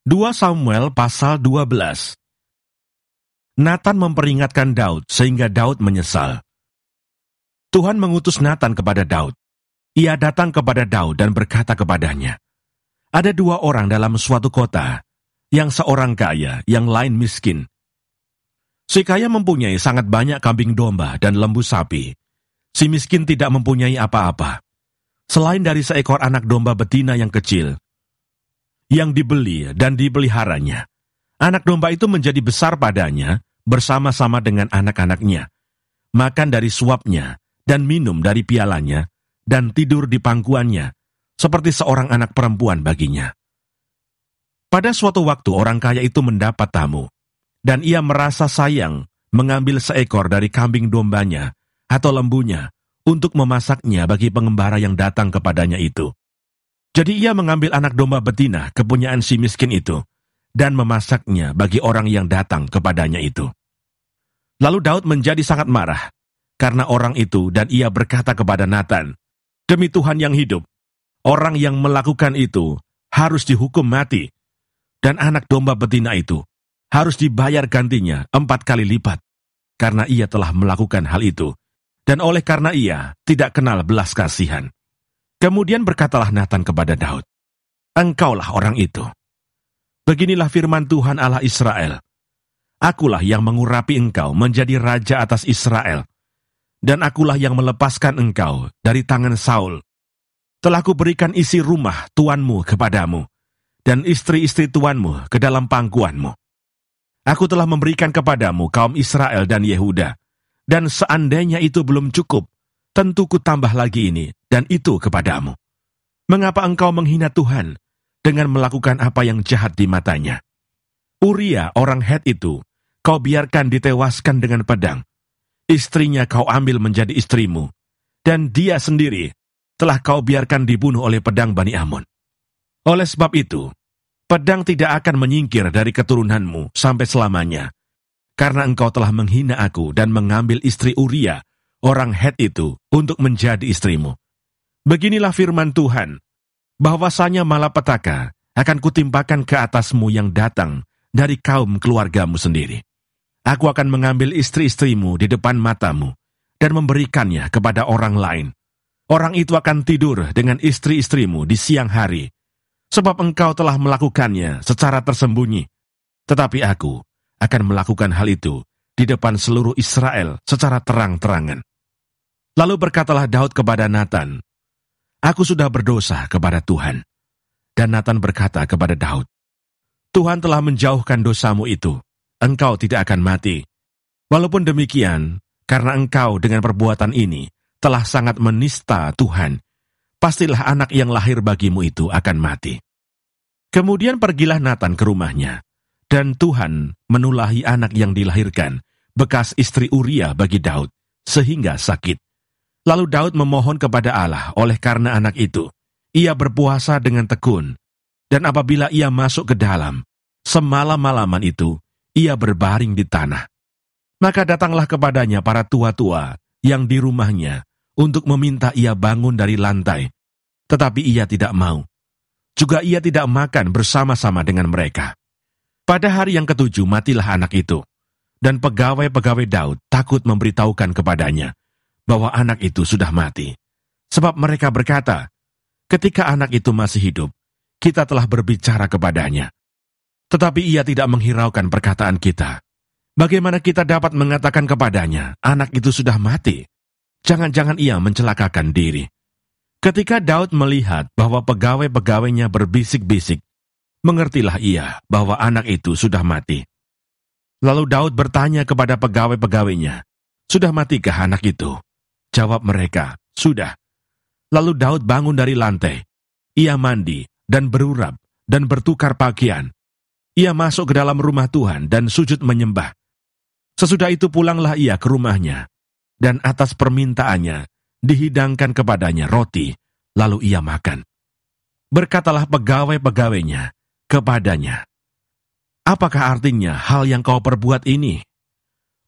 2 Samuel pasal 12. Nathan memperingatkan Daud sehingga Daud menyesal. Tuhan mengutus Nathan kepada Daud. Ia datang kepada Daud dan berkata kepadanya, "Ada 2 orang dalam suatu kota, yang seorang kaya, yang lain miskin. Si kaya mempunyai sangat banyak kambing domba dan lembu sapi. Si miskin tidak mempunyai apa-apa, selain dari seekor anak domba betina yang kecil, yang dibeli dan dipeliharanya. Anak domba itu menjadi besar padanya bersama-sama dengan anak-anaknya, makan dari suapnya dan minum dari pialanya, dan tidur di pangkuannya, seperti seorang anak perempuan baginya. Pada suatu waktu orang kaya itu mendapat tamu, dan ia merasa sayang mengambil seekor dari kambing dombanya atau lembunya untuk memasaknya bagi pengembara yang datang kepadanya itu. Jadi ia mengambil anak domba betina kepunyaan si miskin itu, dan memasaknya bagi orang yang datang kepadanya itu. Lalu Daud menjadi sangat marah karena orang itu, dan ia berkata kepada Nathan, "Demi Tuhan yang hidup, orang yang melakukan itu harus dihukum mati, dan anak domba betina itu harus dibayar gantinya 4 kali lipat, karena ia telah melakukan hal itu, dan oleh karena ia tidak kenal belas kasihan." Kemudian berkatalah Nathan kepada Daud, "Engkaulah orang itu. Beginilah firman Tuhan Allah Israel, akulah yang mengurapi engkau menjadi raja atas Israel, dan akulah yang melepaskan engkau dari tangan Saul. Telah kuberikan isi rumah tuanmu kepadamu, dan istri-istri tuanmu ke dalam pangkuanmu. Aku telah memberikan kepadamu kaum Israel dan Yehuda, dan seandainya itu belum cukup, tentu kutambah lagi ini dan itu kepadamu. Mengapa engkau menghina Tuhan dengan melakukan apa yang jahat di matanya? Uria orang Het itu kau biarkan ditewaskan dengan pedang. Istrinya kau ambil menjadi istrimu, dan dia sendiri telah kau biarkan dibunuh oleh pedang Bani Amon. Oleh sebab itu, pedang tidak akan menyingkir dari keturunanmu sampai selamanya, karena engkau telah menghina aku dan mengambil istri Uria orang Het itu untuk menjadi istrimu. Beginilah firman Tuhan, bahwasanya malapetaka akan kutimpakan ke atasmu yang datang dari kaum keluargamu sendiri. Aku akan mengambil istri-istrimu di depan matamu dan memberikannya kepada orang lain. Orang itu akan tidur dengan istri-istrimu di siang hari, sebab engkau telah melakukannya secara tersembunyi. Tetapi aku akan melakukan hal itu di depan seluruh Israel secara terang-terangan." Lalu berkatalah Daud kepada Nathan, "Aku sudah berdosa kepada Tuhan." Dan Nathan berkata kepada Daud, "Tuhan telah menjauhkan dosamu itu, engkau tidak akan mati. Walaupun demikian, karena engkau dengan perbuatan ini telah sangat menista Tuhan, pastilah anak yang lahir bagimu itu akan mati." Kemudian pergilah Nathan ke rumahnya, dan Tuhan menulahi anak yang dilahirkan, bekas istri Uria bagi Daud, sehingga sakit. Lalu Daud memohon kepada Allah oleh karena anak itu. Ia berpuasa dengan tekun, dan apabila ia masuk ke dalam, semalam-malaman itu, ia berbaring di tanah. Maka datanglah kepadanya para tua-tua yang di rumahnya untuk meminta ia bangun dari lantai, tetapi ia tidak mau. Juga ia tidak makan bersama-sama dengan mereka. Pada hari yang ke-7 matilah anak itu, dan pegawai-pegawai Daud takut memberitahukan kepadanya bahwa anak itu sudah mati. Sebab mereka berkata, "Ketika anak itu masih hidup, kita telah berbicara kepadanya. Tetapi ia tidak menghiraukan perkataan kita. Bagaimana kita dapat mengatakan kepadanya, anak itu sudah mati? Jangan-jangan ia mencelakakan diri." Ketika Daud melihat bahwa pegawai-pegawainya berbisik-bisik, mengertilah ia bahwa anak itu sudah mati. Lalu Daud bertanya kepada pegawai-pegawainya, "Sudah matikah anak itu?" Jawab mereka, "Sudah." Lalu Daud bangun dari lantai. Ia mandi dan berurap dan bertukar pakaian. Ia masuk ke dalam rumah Tuhan dan sujud menyembah. Sesudah itu pulanglah ia ke rumahnya, dan atas permintaannya dihidangkan kepadanya roti, lalu ia makan. Berkatalah pegawai-pegawainya kepadanya, "Apakah artinya hal yang kau perbuat ini?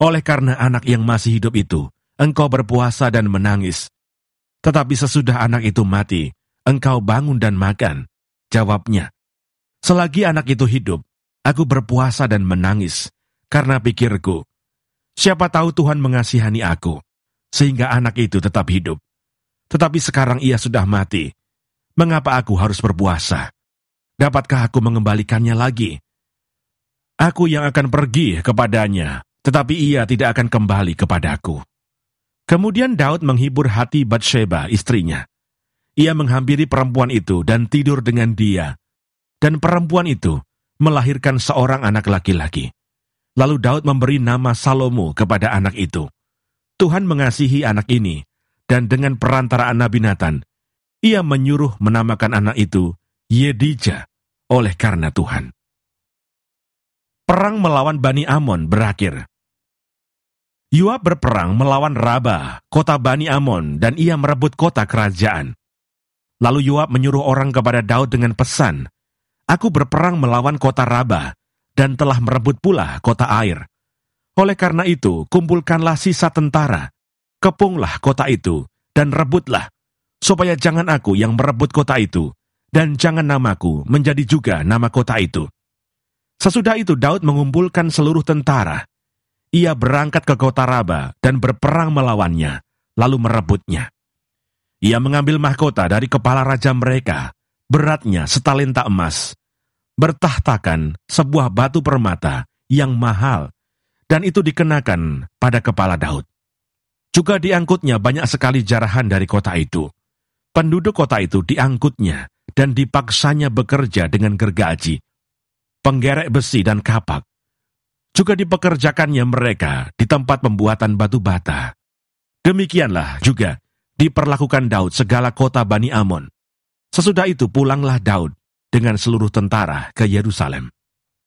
Oleh karena anak yang masih hidup itu, engkau berpuasa dan menangis. Tetapi sesudah anak itu mati, engkau bangun dan makan." Jawabnya, Selagi anak itu hidup, aku berpuasa dan menangis, karena pikirku, siapa tahu Tuhan mengasihani aku, sehingga anak itu tetap hidup. Tetapi sekarang ia sudah mati. Mengapa aku harus berpuasa? Dapatkah aku mengembalikannya lagi? Aku yang akan pergi kepadanya, tetapi ia tidak akan kembali kepadaku. Kemudian Daud menghibur hati Batsheba, istrinya. Ia menghampiri perempuan itu dan tidur dengan dia. Dan perempuan itu melahirkan seorang anak laki-laki. Lalu Daud memberi nama Salomo kepada anak itu. Tuhan mengasihi anak ini, dan dengan perantaraan Nabi Natan, ia menyuruh menamakan anak itu Yedija, oleh karena Tuhan. Perang melawan Bani Amon berakhir. Yoab berperang melawan Raba, kota Bani Amon, dan ia merebut kota kerajaan. Lalu Yoab menyuruh orang kepada Daud dengan pesan, "Aku berperang melawan kota Raba, dan telah merebut pula kota Air. Oleh karena itu, kumpulkanlah sisa tentara, kepunglah kota itu, dan rebutlah, supaya jangan aku yang merebut kota itu, dan jangan namaku menjadi juga nama kota itu." Sesudah itu Daud mengumpulkan seluruh tentara. Ia berangkat ke kota Raba dan berperang melawannya, lalu merebutnya. Ia mengambil mahkota dari kepala raja mereka, beratnya setalenta emas, bertahtakan sebuah batu permata yang mahal, dan itu dikenakan pada kepala Daud. Juga diangkutnya banyak sekali jarahan dari kota itu. Penduduk kota itu diangkutnya dan dipaksanya bekerja dengan gergaji, penggerek besi dan kapak. Juga dipekerjakannya mereka di tempat pembuatan batu bata. Demikianlah juga diperlakukan Daud segala kota Bani Amon. Sesudah itu pulanglah Daud dengan seluruh tentara ke Yerusalem.